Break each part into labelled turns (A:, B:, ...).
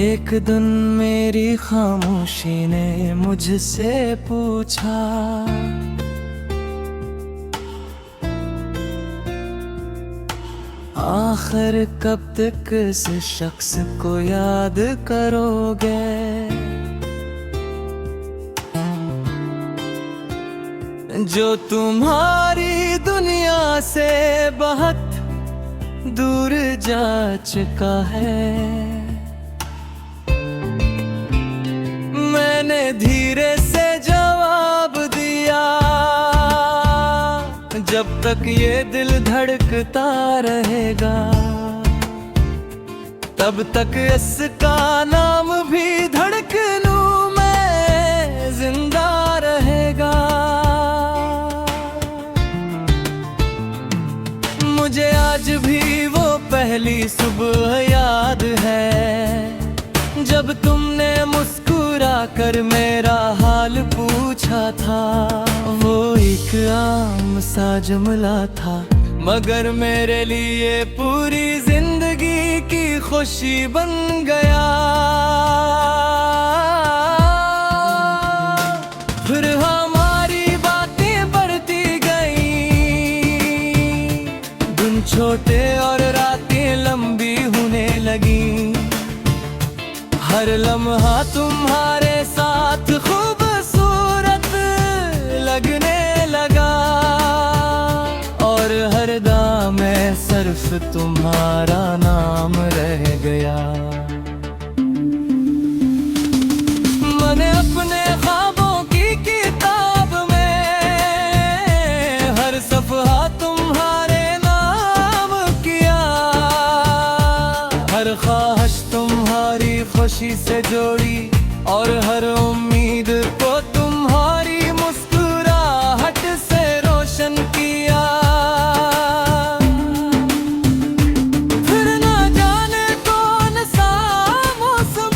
A: एक दिन मेरी खामोशी ने मुझसे पूछा, आखिर कब तक इस शख्स को याद करोगे। जो तुम्हारी दुनिया से बहुत दूर जा चुका है। मैंने धीरे से जवाब दिया, जब तक ये दिल धड़कता रहेगा तब तक इसका नाम भी धड़कनों में जिंदा रहेगा। मुझे आज भी वो पहली सुबह याद है, जब तुमने मुस्कुरा कर मेरा हाल पूछा था। वो एक आम सा जुमला था, मगर मेरे लिए पूरी जिंदगी की खुशी बन गया। फिर हमारी बातें बढ़ती गईं, दिन छोटे और रातें लंबी होने लगी। हर लम्हा तुम्हारे साथ खूबसूरत लगने लगा, और हर दाम में सिर्फ तुम्हारा नाम रह गया। मैंने अपने ख्वाबों की किताब में हर सफ़हा तुम्हारे नाम किया। हर ख्वाहिश तुम्हारी खुशी से जोड़ी, और हर उम्मीद को तुम्हारी मुस्कुराहट से रोशन किया। फिर ना जाने कौन सा मौसम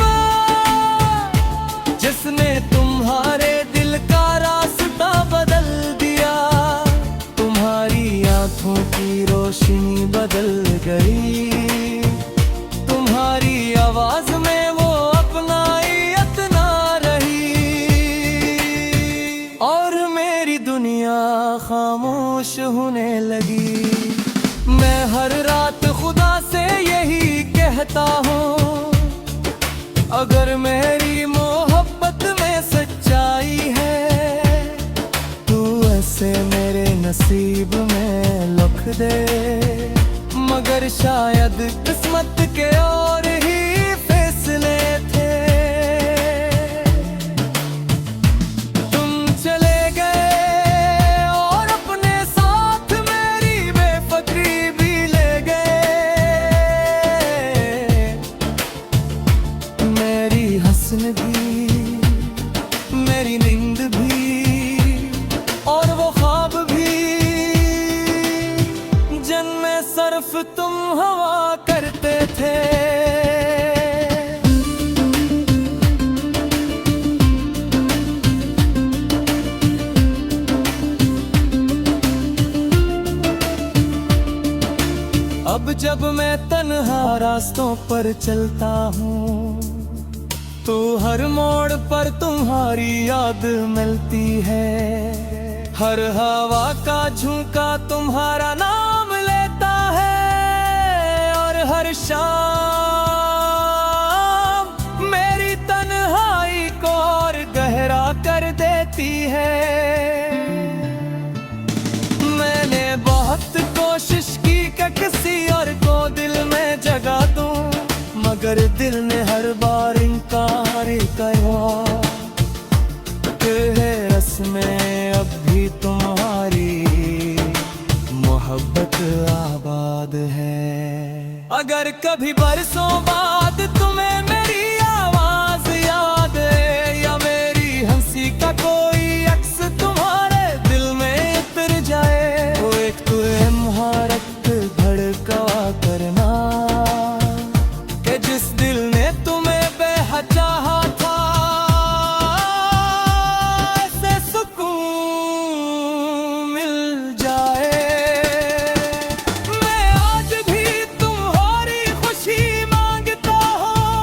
A: जिसने तुम्हारे दिल का रास्ता बदल दिया। तुम्हारी आंखों की रोशनी बदल गई, तुम्हारी आवाज में वो अपनाइयत ना रही, और मेरी दुनिया खामोश होने लगी। मैं हर रात खुदा से यही कहता हूँ, अगर मेरी मोहब्बत में सच्चाई है तू ऐसे मेरे नसीब में लिख दे। मगर शायद किस्मत के और ही फैसले थे। तुम चले गए और अपने साथ मेरी बेफिक्री भी ले गए। मेरी हंसन भी, मेरी नींद भी, और वो ख्वाब भी, जिनमें सिर्फ तुम हवा करते थे। अब जब मैं तन्हा रास्तों पर चलता हूँ, तो हर मोड़ पर तुम्हारी याद मिलती है। हर हवा का झोंका तुम्हारा नाम लेता है, और हर शाम मेरी तन्हाई को और गहरा कर देती है। मैंने बहुत कोशिश की कि किसी और को दिल में जगा दूं, मगर दिल ने हर बार इनकार किया। तेरे रस में अब भी तुम्हारी मोहब्बत आबाद है। अगर कभी बरसों बाद तुम्हें मेरी आवाज याद है, या मेरी हंसी का कोई अक्स तुम्हारे दिल में उतर जाए, वो एक तुझे मुहारत धड़का करना, कि जिस दिल ने तुम्हें बेहद चाहा था, ऐसे सुकून मिल जाए। मैं आज भी तुम्हारी खुशी मांगता हूँ,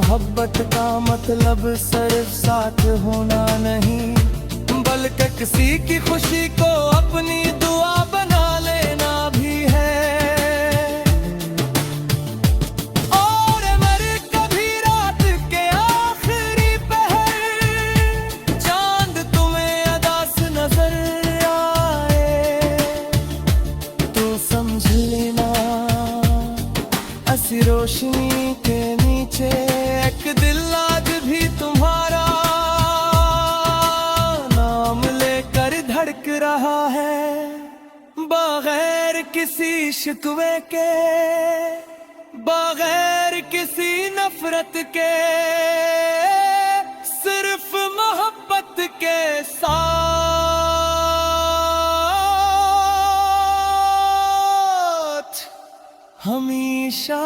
A: मोहब्बत का मतलब सिर्फ साथ होना नहीं, बल्कि किसी की खुशी को अपनी दुआ बना लेना भी है। और अगर कभी रात के आखिरी पहर चांद तुम्हें अदास नजर आए, तो समझ लेना ऐसी रोशनी के नीचे एक दिल आज भी तुम्हारा नाम लेकर धड़क रहा है, बगैर किसी शिकवे के, बगैर किसी नफरत के, सिर्फ मोहब्बत के साथ हमेशा।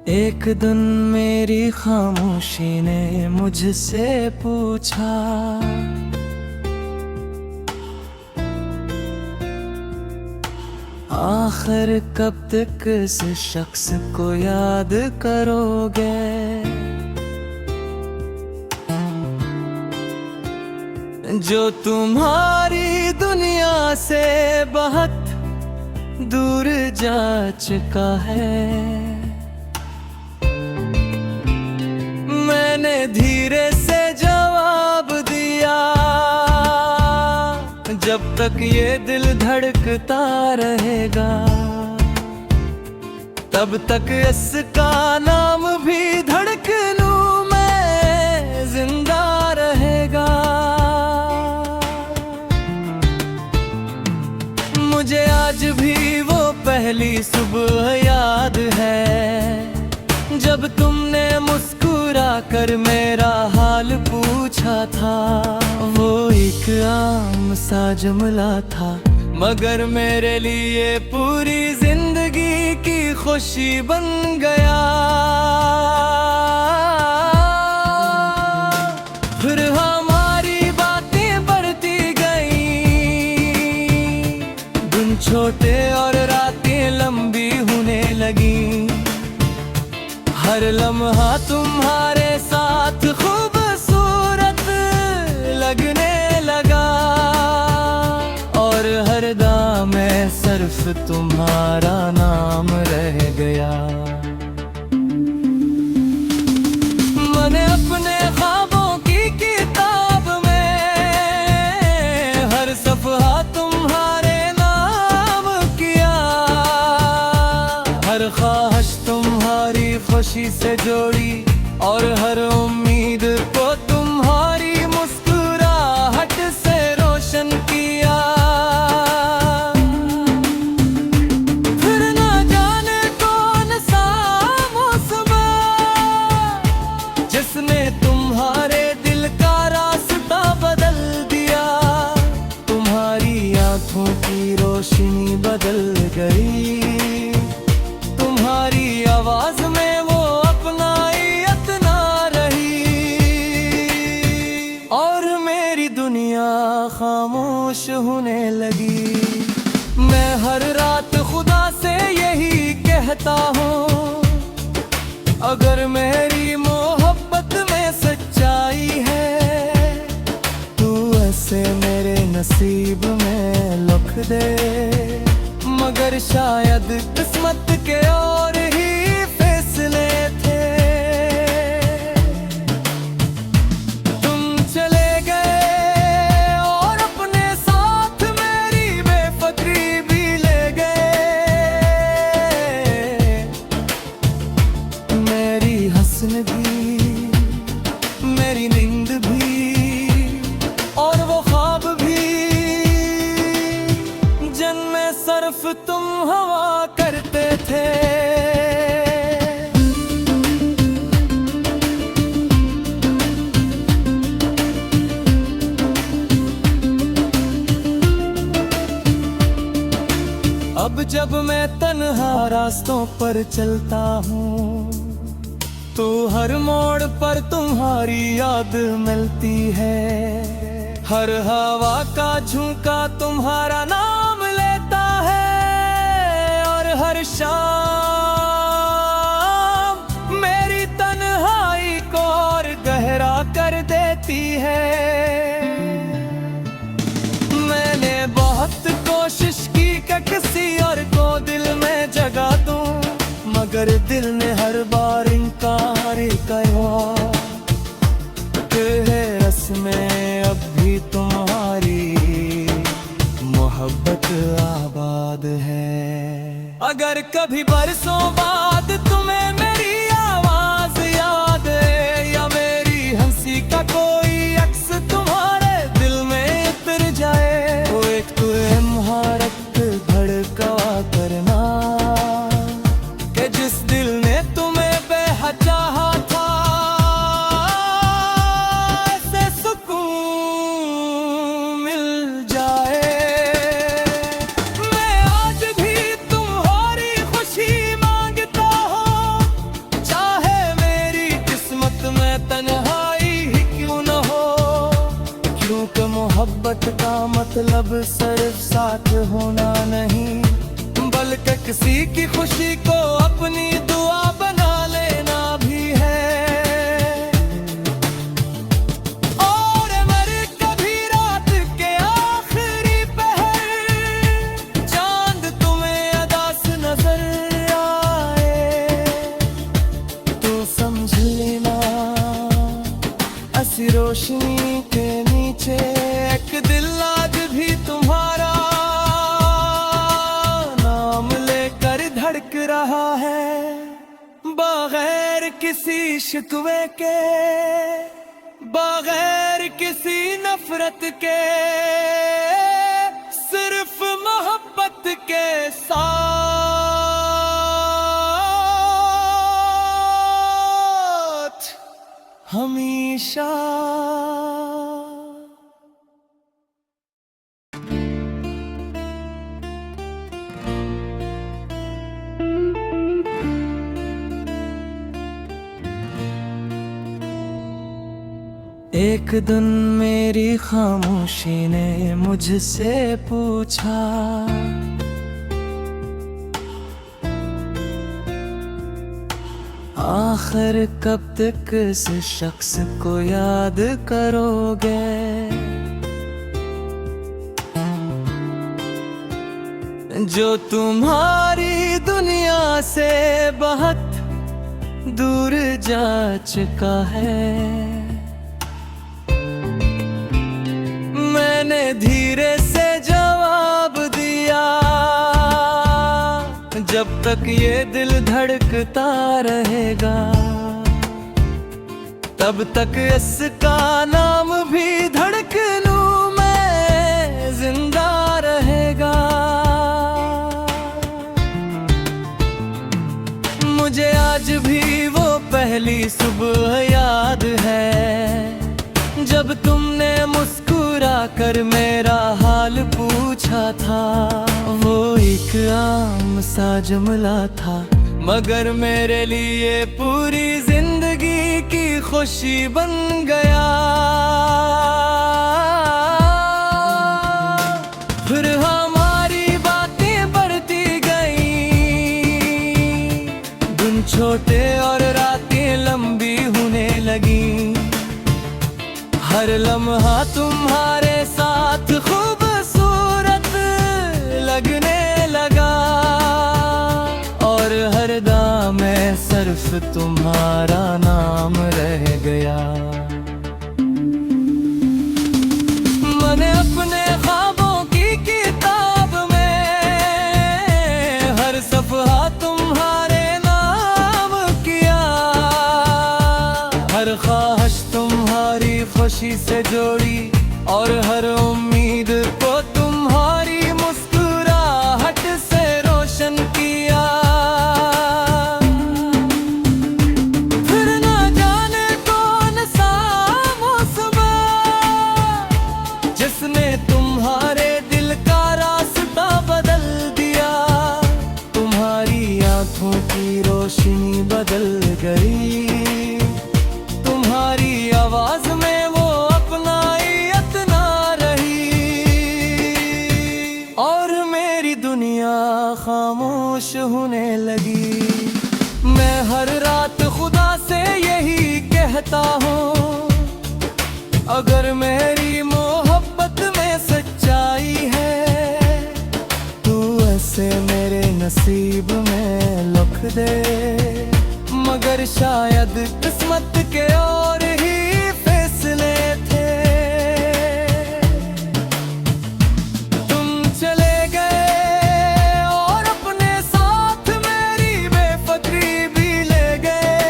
A: एक दिन मेरी खामोशी ने मुझसे पूछा, आखिर कब तक इस शख्स को याद करोगे, जो तुम्हारी दुनिया से बहुत दूर जा चुका है। मैंने धीरे से जवाब दिया, जब तक ये दिल धड़कता रहेगा, तब तक इसका नाम भी धड़कनों में जिंदा रहेगा। मुझे आज भी वो पहली सुबह याद है, जब तुमने मुस्कुरा कर मेरा हाल पूछा था। वो एक आम सा जुमला था, मगर मेरे लिए पूरी जिंदगी की खुशी बन गया। फिर हमारी बातें बढ़ती गईं, दिन छोटे और रातें लंबी होने लगी। हर लम्हा तुम्हारे साथ खूबसूरत लगने लगा, और हर दाम में सिर्फ तुम्हारा नाम रह गया। मैंने अपने ख्वाबों की किताब में हर सफ़हा तुम्हारे नाम किया, हर ख्वाहिश तुम्हारी खुशी से जोड़ी, और हर उम्मीद को तुम्हारी मुस्कुराहट से रोशन किया। फिर न जाने कौन सा मौसम जिसने तुम्हारे दिल का रास्ता बदल दिया, तुम्हारी आंखों की रोशनी बदल गई, तुम्हारी आवाज में खामोश होने लगी। मैं हर रात खुदा से यही कहता हूँ, अगर मेरी मोहब्बत में सच्चाई है, तू ऐसे मेरे नसीब में लिख दे। मगर शायद किस्मत के और ही फैसले थे, मेरी नींद भी, और वो ख्वाब भी, जिनमें सिर्फ तुम हवा करते थे। अब जब मैं तन्हा रास्तों पर चलता हूँ, तू हर मोड़ पर तुम्हारी याद मिलती है, हर हवा का झोंका तुम्हारा नाम लेता है, और हर शाम मेरी तन्हाई को और गहरा कर देती है। मैंने बहुत कोशिश की कि किसी और को दिल में जगा दूं, मगर दिल ने हर बार इनकार किया कि रस्में अब भी तुम्हारी मोहब्बत आबाद है। अगर कभी बरसों बाद तुम्हें मेरी आवाज याद है, या मेरी हंसी का कोई अक्स तुम्हारे दिल में उतर जाए, तो एक तुम्हारा धड़का करना कि जिस दिल ने तुम्हें बेहद चाहा था, ऐसे सुकून मिल जाए। मैं आज भी तुम्हारी खुशी मांगता हूँ, चाहे मेरी किस्मत में तन्हाई ही क्यों न हो, क्योंकि मोहब्बत का मतलब सिर्फ साथ होना नहीं, बल्कि किसी की खुशी को अपनी दुआ बना लेना भी है। और मर कभी रात के आखिरी पहर, चांद तुम्हें अदास नजर आए, तो समझ लेना ऐसी रोशनी के नीचे एक दिल आज भी तुम्हारा धड़क रहा है, बगैर किसी शिकवे के, बगैर किसी नफरत के, सिर्फ मोहब्बत के साथ हमेशा। एक दिन मेरी खामोशी ने मुझसे पूछा, आखिर कब तक इस शख्स को याद करोगे, जो तुम्हारी दुनिया से बहुत दूर जा चुका है। मैंने धीरे से जवाब दिया, जब तक ये दिल धड़कता रहेगा, तब तक इसका नाम भी धड़कनों में जिंदा रहेगा। मुझे आज भी वो पहली सुबह याद है, जब तुमने मुस्कुरा कर मेरा हाल पूछा था। वो एक आम सा जुमला था, मगर मेरे लिए पूरी जिंदगी की खुशी बन गया। फिर हमारी बातें बढ़ती गईं, दिन छोटे और रातें लंबी होने लगी, हर लम्हा तुम्हारे साथ खूबसूरत लगने लगा, और हर दाम सिर्फ तुम्हारा नाम रह गया। मैंने अपने ख्वाबों की किताब में हर सफ़हा तुम्हारे नाम किया, हर ख्वाहिश तुम्हारी खुशी से जोड़ी, और हर उम्मीद को तुम्हारी मुस्कुराहट से रोशन किया। फिर ना जाने कौन सा मौसम जिसने तुम्हारे दिल का रास्ता बदल दिया, तुम्हारी आंखों की रोशनी बदल गई। कहता हूँ, अगर मेरी मोहब्बत में सच्चाई है, तू ऐसे मेरे नसीब में लिख दे। मगर शायद किस्मत के और ही फैसले थे। तुम चले गए और अपने साथ मेरी बेफिक्री भी ले गए।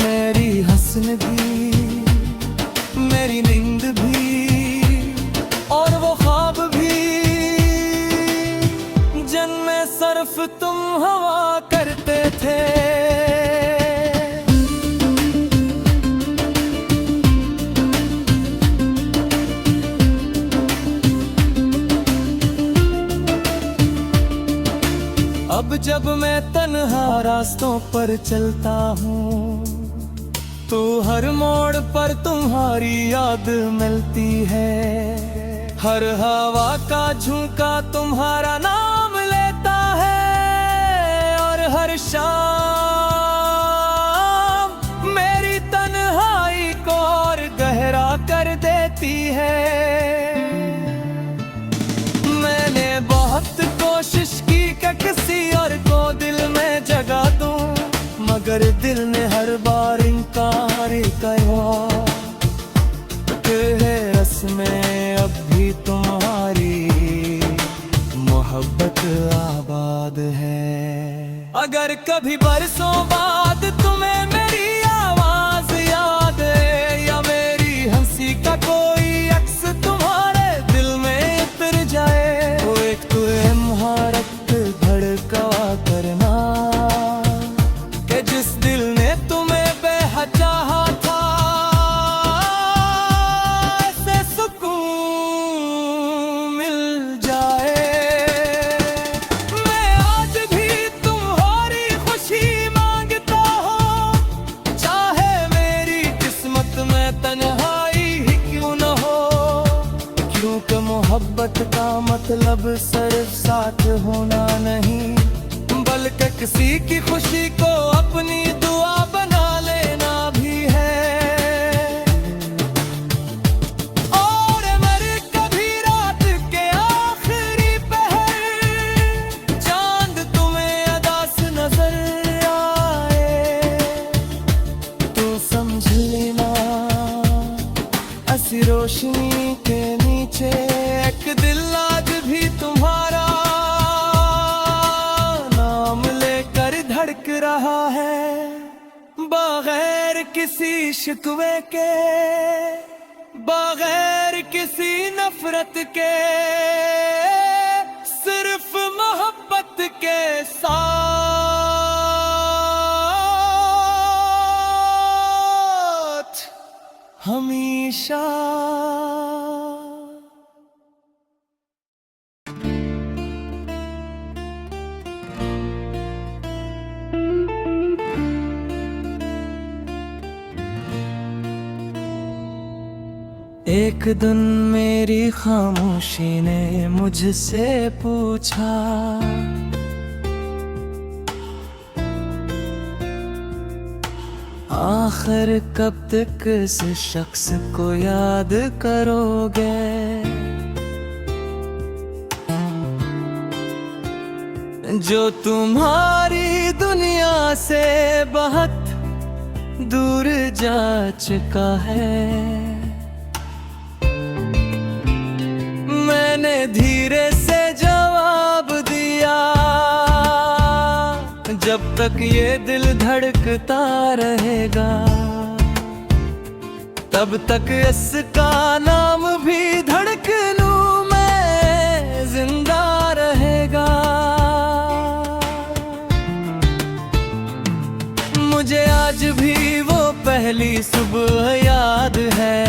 A: मेरी हंसन भी, मेरी नींद भी, और वो ख्वाब भी, जिनमें सिर्फ तुम हवा करते थे। अब जब मैं तन्हा रास्तों पर चलता हूँ, तो हर मोड़ पर तुम्हारी याद मिलती है। हर हवा का झोंका तुम्हारा नाम लेता है, और हर शाम मेरी तन्हाई को और गहरा कर देती है। मैंने बहुत कोशिश की कि किसी और को दिल में जगा दूं, मगर दिल ने हर बार इनकार किया। रस्में अब भी तुम्हारी मोहब्बत आबाद है। अगर कभी बरसों बाद तुम्हें मेरी आवाज याद है, या मेरी हंसी का कोई अक्स तुम्हारे दिल में उतर जाए, तो एक तुझे महारत धड़का करना, कि जिस दिल ने तुम्हें बेहद चाहा था, मोहब्बत का मतलब सिर्फ साथ होना नहीं, बल्कि किसी की खुशी को अपनी दुआ बना लेना भी है। और मर कभी रात के आखिरी पहर, चांद तुम्हें अदास नजर आए, तो समझ लेना ऐसी रोशनी के नीचे एक दिल आज भी तुम्हारा नाम लेकर धड़क रहा है, बगैर किसी शिकवे के, बगैर किसी नफरत के, सिर्फ मोहब्बत के साथ हमेशा। एक दिन मेरी खामोशी ने मुझसे पूछा, आखिर कब तक इस शख्स को याद करोगे, जो तुम्हारी दुनिया से बहुत दूर जा चुका है। मैंने धीरे से जवाब दिया, जब तक ये दिल धड़कता रहेगा, तब तक इसका नाम भी धड़कनों में जिंदा रहेगा। मुझे आज भी वो पहली सुबह याद है,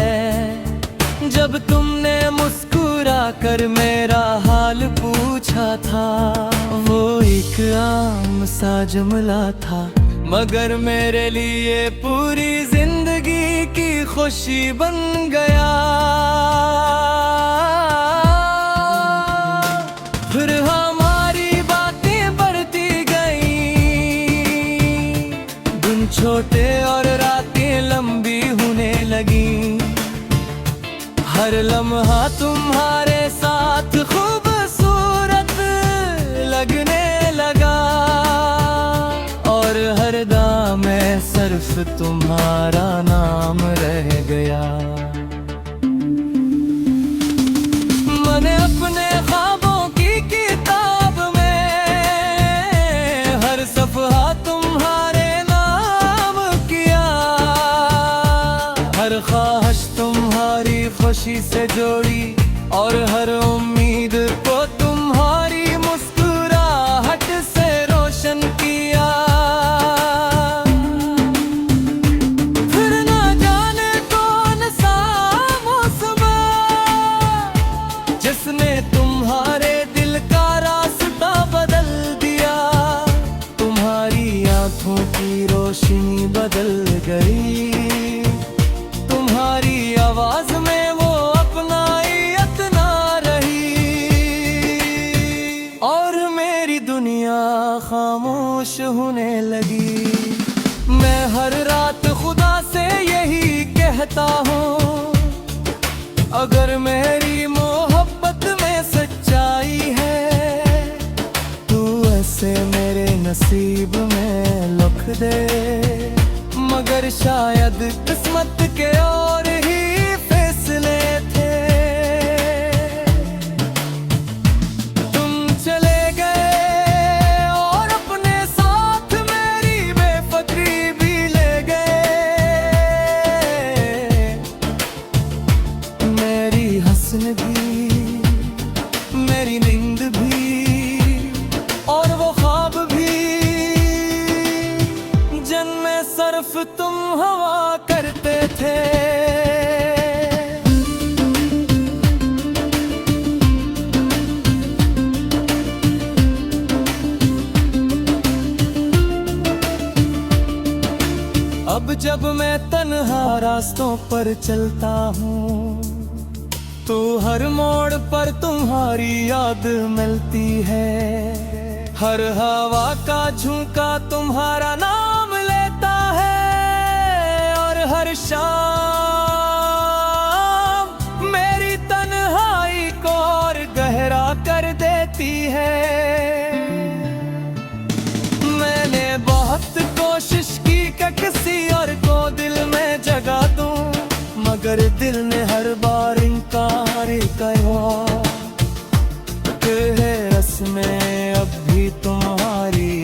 A: जब तुमने मुस्कुरा कर मेरा हाल पूछा था। वो एक आम सा जुमला था, मगर मेरे लिए पूरी जिंदगी की खुशी बन गया। फिर हमारी बातें बढ़ती गईं, छोटे और रातें लंबी होने लगी। हर लम्हा तुम्हारे साथ खूबसूरत लगने लगा, और हर दाम में सिर्फ तुम्हारा नाम रह गया। मैंने अपने ख्वाबों की किताब में हर सफ़हा तुम्हारे नाम किया। हर ख्वाहिश तुम्हारी खुशी से जोड़ी, और हर उम्मीद को तुम्हारी मुस्कुराहट से रोशन किया। फिर ना जाने कौन सा मौसम जिसने तुम्हारे दिल का रास्ता बदल दिया। तुम्हारी आंखों की रोशनी बदल गई, तुम्हारी आवाज में वो अपनाइयत ना रही, और मेरी दुनिया खामोश होने लगी। मैं हर रात खुदा से यही कहता हूँ, अगर मेरी मोहब्बत में सच्चाई है, तू ऐसे मेरे नसीब में लिख दे। मगर शायद किस्मत के और ही फैसले थे। तुम चले गए और अपने साथ मेरी बेफिक्री भी ले गए। मेरी हंसन भी, मेरी नींद भी, और वो ख्वाब भी जिनमें सिर्फ तुम हवा करते थे। अब जब मैं तन्हा रास्तों पर चलता हूँ, तो हर मोड़ पर तुम्हारी याद मिलती है। हर हवा का झोंका तुम्हारा नाम लेता है, और हर शाम मेरी तन्हाई को और गहरा कर देती है। मैंने बहुत कोशिश की कि किसी और को दिल में जगा दूं, मगर दिल ने हर बार इनकार किया। है रस्में अब भी तुम्हारी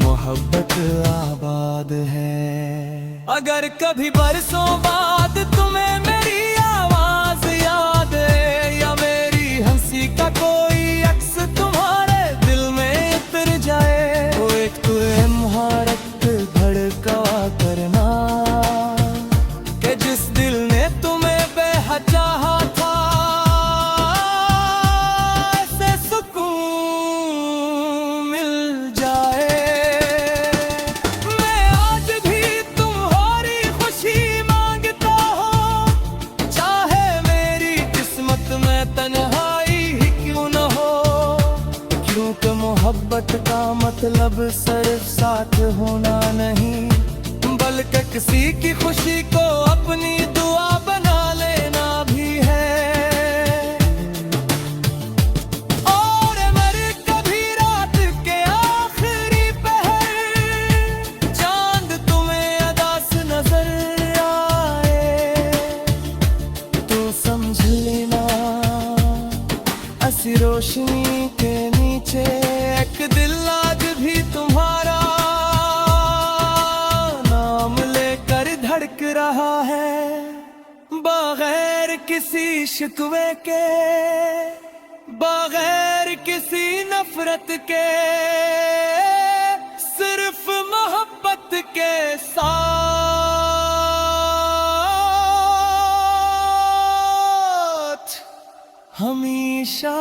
A: मोहब्बत आबाद है। अगर कभी बरसों बाद तुम्हें मेरी आवाज याद है, या मेरी हंसी का कोई अक्स तुम्हारे दिल में उतर जाए, तो एक मुहारत धड़का करना कि जिस दिल ने तुम्हें बेहद चाहा था, मोहब्बत का मतलब सिर्फ साथ होना नहीं, बल्कि किसी की खुशी को अपनी दुआ बना लेना भी है। और मर कभी रात के आखिरी पहर चांद तुम्हें अदास नजर आए, तो समझ लेना ऐसी रोशनी के नीचे एक दिल आज भी तुम्हारा नाम लेकर धड़क रहा है, बगैर किसी शिकवे के, बगैर किसी नफरत के, सिर्फ मोहब्बत के साथ हमेशा।